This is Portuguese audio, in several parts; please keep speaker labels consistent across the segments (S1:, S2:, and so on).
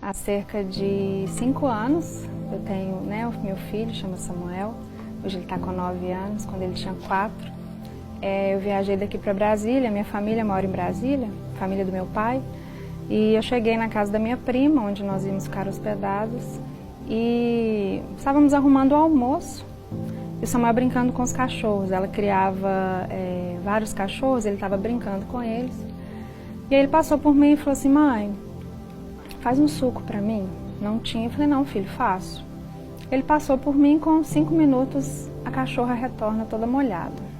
S1: Há cerca de 5 anos, eu tenho o meu filho, chama Samuel. Hoje ele está com 9 anos, quando ele tinha 4. Eu viajei daqui para Brasília, minha família mora em Brasília, família do meu pai. E eu cheguei na casa da minha prima, onde nós íamos ficar hospedados. E estávamos arrumando o almoço. E o Samuel brincando com os cachorros. Ela criava vários cachorros, ele estava brincando com eles. E aí ele passou por mim e falou assim: mãe, faz um suco para mim. Não tinha. Eu falei: não, filho, faço. Ele passou por mim, com 5 minutos a cachorra retorna toda molhada.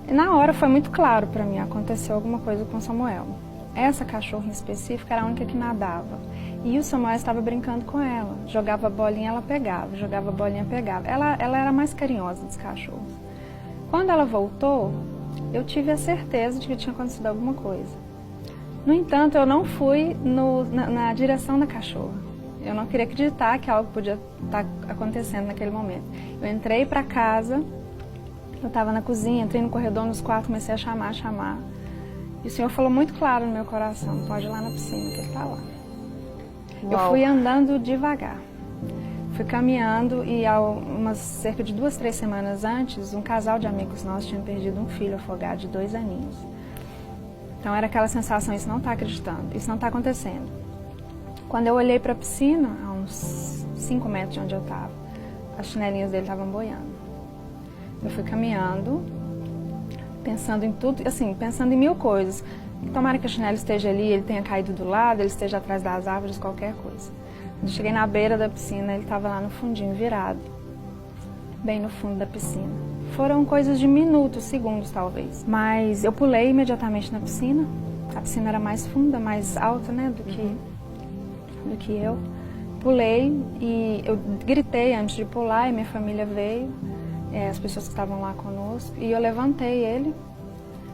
S1: E na hora foi muito claro para mim, aconteceu alguma coisa com o Samuel. Essa cachorra em específico era a única que nadava. E o Samuel estava brincando com ela. Jogava bolinha, ela pegava. Jogava bolinha, pegava. Ela era a mais carinhosa dos cachorros. Quando ela voltou, eu tive a certeza de que tinha acontecido alguma coisa. No entanto, eu não fui na direção da cachorra. Eu não queria acreditar que algo podia estar acontecendo naquele momento. Eu entrei para casa, eu estava na cozinha, entrei no corredor nos quartos, comecei a chamar. E o Senhor falou muito claro no meu coração: pode ir lá na piscina, que ele está lá. Uau. Eu fui andando devagar, fui caminhando e cerca de 2, 3 semanas antes, um casal de amigos nossos tinha perdido um filho afogado de 2 aninhos. Então era aquela sensação: isso não está acreditando, isso não está acontecendo. Quando eu olhei para a piscina, a uns 5 metros de onde eu estava, as chinelinhas dele estavam boiando. Eu fui caminhando, pensando em tudo, assim, pensando em 1000 coisas. Tomara que a chinela esteja ali, ele tenha caído do lado, ele esteja atrás das árvores, qualquer coisa. Quando eu cheguei na beira da piscina, ele estava lá no fundinho, virado, bem no fundo da piscina. Foram coisas de minutos, segundos talvez. Mas eu pulei imediatamente na piscina. A piscina era mais funda, mais alta, do que eu. Pulei e eu gritei antes de pular e minha família veio, as pessoas que estavam lá conosco, e eu levantei ele,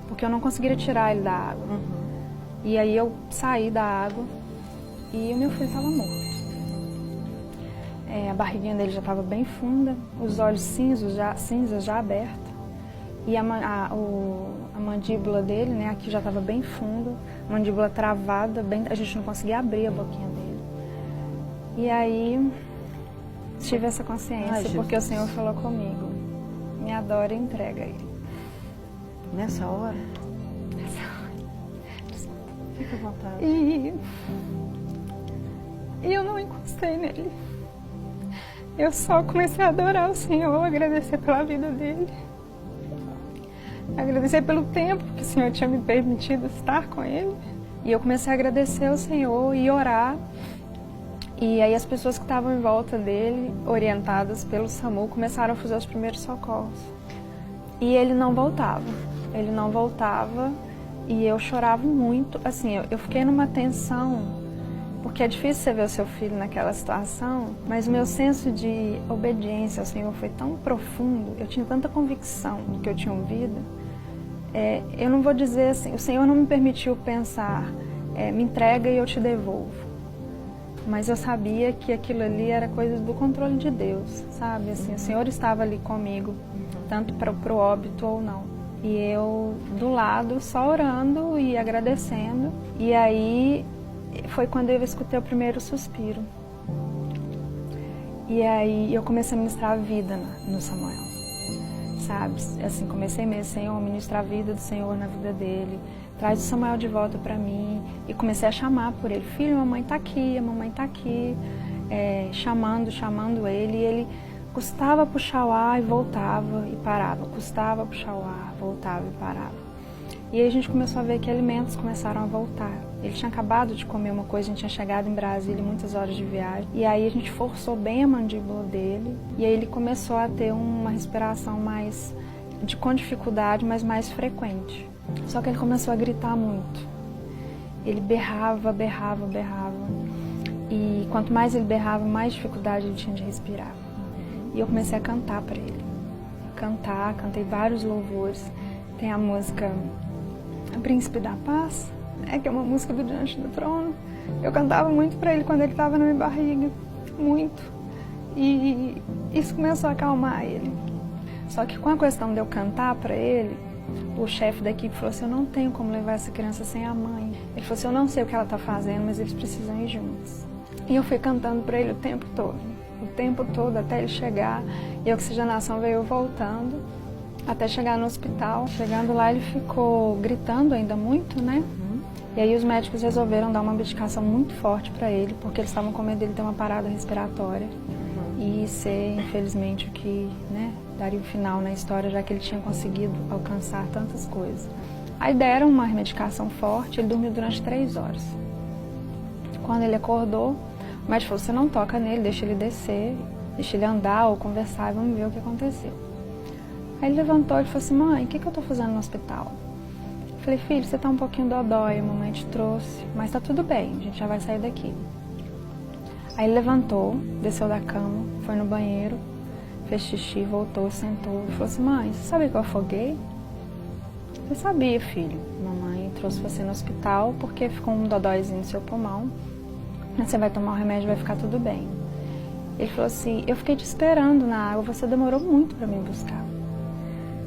S1: porque eu não conseguiria tirar ele da água. E aí eu saí da água e o meu filho estava morto. A barriguinha dele já estava bem funda, os olhos cinzas já abertos, e a mandíbula dele, aqui já estava bem fundo, mandíbula travada, a gente não conseguia abrir a boquinha dele. E aí tive essa consciência, porque o Senhor falou comigo: me adora e entrega ele.
S2: Nessa hora?
S1: Nessa hora.
S2: Fica à vontade.
S1: E eu não encostei nele. Eu só comecei a adorar o Senhor, agradecer pela vida dele. Agradecer pelo tempo que o Senhor tinha me permitido estar com ele. E eu comecei a agradecer ao Senhor e orar. E aí as pessoas que estavam em volta dele, orientadas pelo SAMU, começaram a fazer os primeiros socorros. E ele não voltava. Ele não voltava e eu chorava muito. Assim, eu fiquei numa tensão, porque é difícil você ver o seu filho naquela situação, mas o meu senso de obediência ao Senhor foi tão profundo, eu tinha tanta convicção do que eu tinha ouvido. Eu não vou dizer assim, o Senhor não me permitiu pensar, me entrega e eu te devolvo. Mas eu sabia que aquilo ali era coisa do controle de Deus, sabe? Assim, o Senhor estava ali comigo, tanto para o óbito ou não. E eu do lado, só orando e agradecendo. E aí foi quando eu escutei o primeiro suspiro. E aí eu comecei a ministrar a vida no Samuel, sabe? Assim, comecei mesmo: Senhor, ministrar a vida do Senhor na vida dele. Traz o Samuel de volta para mim. E comecei a chamar por ele: filho, a mamãe está aqui, a mamãe está aqui. Chamando ele. E ele custava puxar o ar e voltava e parava. Custava puxar o ar, voltava e parava. E aí a gente começou a ver que alimentos começaram a voltar. Ele tinha acabado de comer uma coisa, a gente tinha chegado em Brasília, muitas horas de viagem. E aí a gente forçou bem a mandíbula dele. E aí ele começou a ter uma respiração com dificuldade, mas mais frequente. Só que ele começou a gritar muito. Ele berrava. E quanto mais ele berrava, mais dificuldade ele tinha de respirar. E eu comecei a cantar para ele. Cantei vários louvores. Tem a música Príncipe da Paz, que é uma música do Diante do Trono. Eu cantava muito para ele quando ele estava na minha barriga. Muito. E isso começou a acalmar ele. Só que com a questão de eu cantar para ele, o chefe da equipe falou assim, eu não tenho como levar essa criança sem a mãe. Ele falou assim, eu não sei o que ela está fazendo, mas eles precisam ir juntos. E eu fui cantando para ele o tempo todo, até ele chegar, e a oxigenação veio voltando, até chegar no hospital. Chegando lá, ele ficou gritando ainda muito, né? E aí os médicos resolveram dar uma medicação muito forte para ele, porque eles estavam com medo dele ter uma parada respiratória e ser, infelizmente, o que, né, daria o final na história, já que ele tinha conseguido alcançar tantas coisas. Aí deram uma medicação forte, ele dormiu durante 3 horas. Quando ele acordou, o médico falou, você não toca nele, deixa ele descer, deixa ele andar ou conversar e vamos ver o que aconteceu. Aí ele levantou e falou assim, mãe, o que eu tô fazendo no hospital? Eu falei, filho, você tá um pouquinho dodói, a mamãe te trouxe, mas tá tudo bem, a gente já vai sair daqui. Aí ele levantou, desceu da cama, foi no banheiro, fez xixi, voltou, sentou e falou assim, mãe, você sabia que eu afoguei? Eu sabia, filho, mamãe trouxe você no hospital porque ficou um dodóizinho no seu pulmão, você vai tomar o remédio e vai ficar tudo bem. Ele falou assim, eu fiquei te esperando na água, você demorou muito para me buscar.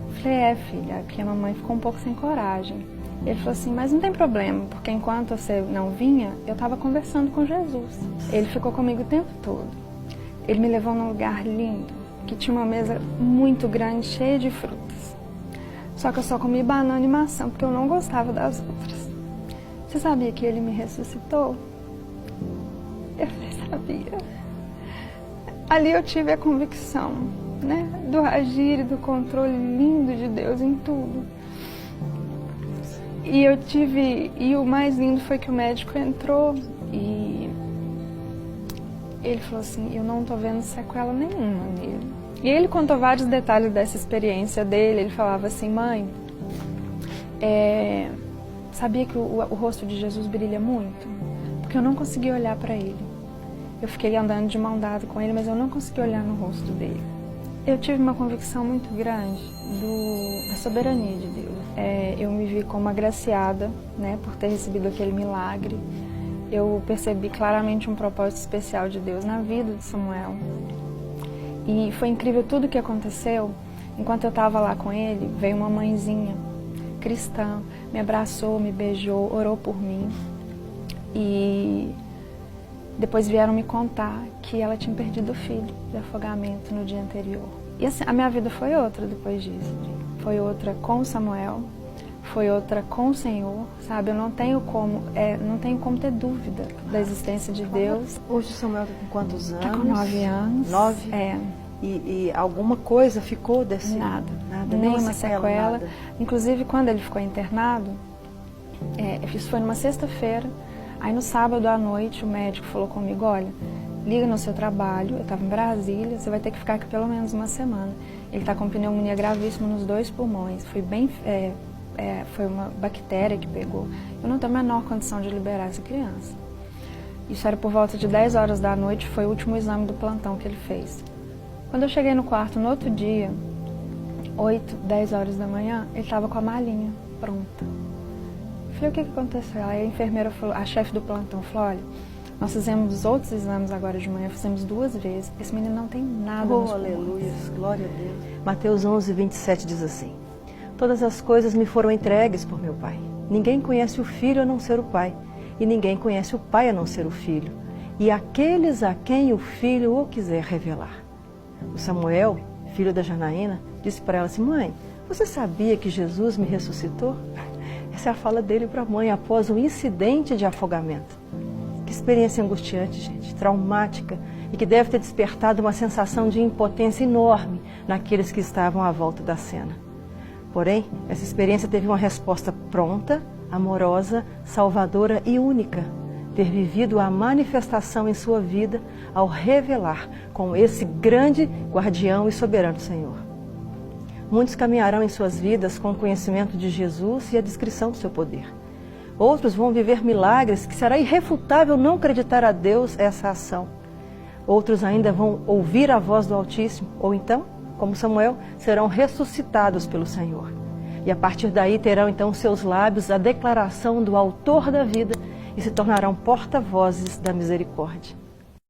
S1: Eu falei, filha, porque a mamãe ficou um pouco sem coragem. Ele falou assim, mas não tem problema, porque enquanto você não vinha, eu estava conversando com Jesus. Ele ficou comigo o tempo todo. Ele me levou num lugar lindo, que tinha uma mesa muito grande, cheia de frutas. Só que eu só comi banana e maçã, porque eu não gostava das outras. Você sabia que ele me ressuscitou? Eu falei, sabia. Ali eu tive a convicção, né, do agir e do controle lindo de Deus em tudo. E o mais lindo foi que o médico entrou e ele falou assim, eu não tô vendo sequela nenhuma nele. E ele contou vários detalhes dessa experiência dele. Ele falava assim, mãe, sabia que o rosto de Jesus brilha muito? Porque eu não consegui olhar para ele. Eu fiquei andando de mão dada com ele, mas eu não consegui olhar no rosto dele. Eu tive uma convicção muito grande da soberania de Deus. Eu me vi como agraciada, né, por ter recebido aquele milagre. Eu percebi claramente um propósito especial de Deus na vida de Samuel. E foi incrível tudo o que aconteceu. Enquanto eu estava lá com ele, veio uma mãezinha cristã, me abraçou, me beijou, orou por mim. E depois vieram me contar que ela tinha perdido o filho de afogamento no dia anterior. E assim, a minha vida foi outra depois disso. Foi outra com o Samuel, foi outra com o Senhor, sabe? Eu não tenho como ter dúvida da existência de Deus.
S2: Hoje o Samuel está com quantos anos?
S1: Está com 9 anos.
S2: 9? E alguma coisa ficou desse?
S1: Nada. Nenhuma sequela.
S2: Nada.
S1: Inclusive, quando ele ficou internado, isso foi numa sexta-feira. Aí no sábado à noite o médico falou comigo, olha, liga no seu trabalho, eu estava em Brasília, você vai ter que ficar aqui pelo menos uma semana. Ele está com pneumonia gravíssima nos 2 pulmões, foi uma bactéria que pegou. Eu não tenho a menor condição de liberar essa criança. Isso era por volta de 10 horas da noite, foi o último exame do plantão que ele fez. Quando eu cheguei no quarto no outro dia, 8, 10 horas da manhã, ele estava com a malinha pronta. Eu falei, o que aconteceu? Aí a enfermeira falou, a chefe do plantão falou, olha, nós fizemos outros exames agora de manhã, fizemos 2 vezes, esse menino não tem nada nos pulmões.
S2: Aleluia, glória a Deus. Mateus 11, 27 diz assim, todas as coisas me foram entregues por meu Pai. Ninguém conhece o Filho a não ser o Pai, e ninguém conhece o Pai a não ser o Filho, e aqueles a quem o Filho o quiser revelar. O Samuel, filho da Janaína, disse para ela assim, mãe, você sabia que Jesus me ressuscitou? Essa é a fala dele para a mãe após o incidente de afogamento. Que experiência angustiante, gente, traumática, e que deve ter despertado uma sensação de impotência enorme naqueles que estavam à volta da cena. Porém, essa experiência teve uma resposta pronta, amorosa, salvadora e única. Ter vivido a manifestação em sua vida ao revelar com esse grande guardião e soberano Senhor. Muitos caminharão em suas vidas com o conhecimento de Jesus e a descrição do seu poder. Outros vão viver milagres que será irrefutável não acreditar a Deus essa ação. Outros ainda vão ouvir a voz do Altíssimo, ou então, como Samuel, serão ressuscitados pelo Senhor. E a partir daí terão então seus lábios a declaração do Autor da vida e se tornarão porta-vozes da misericórdia.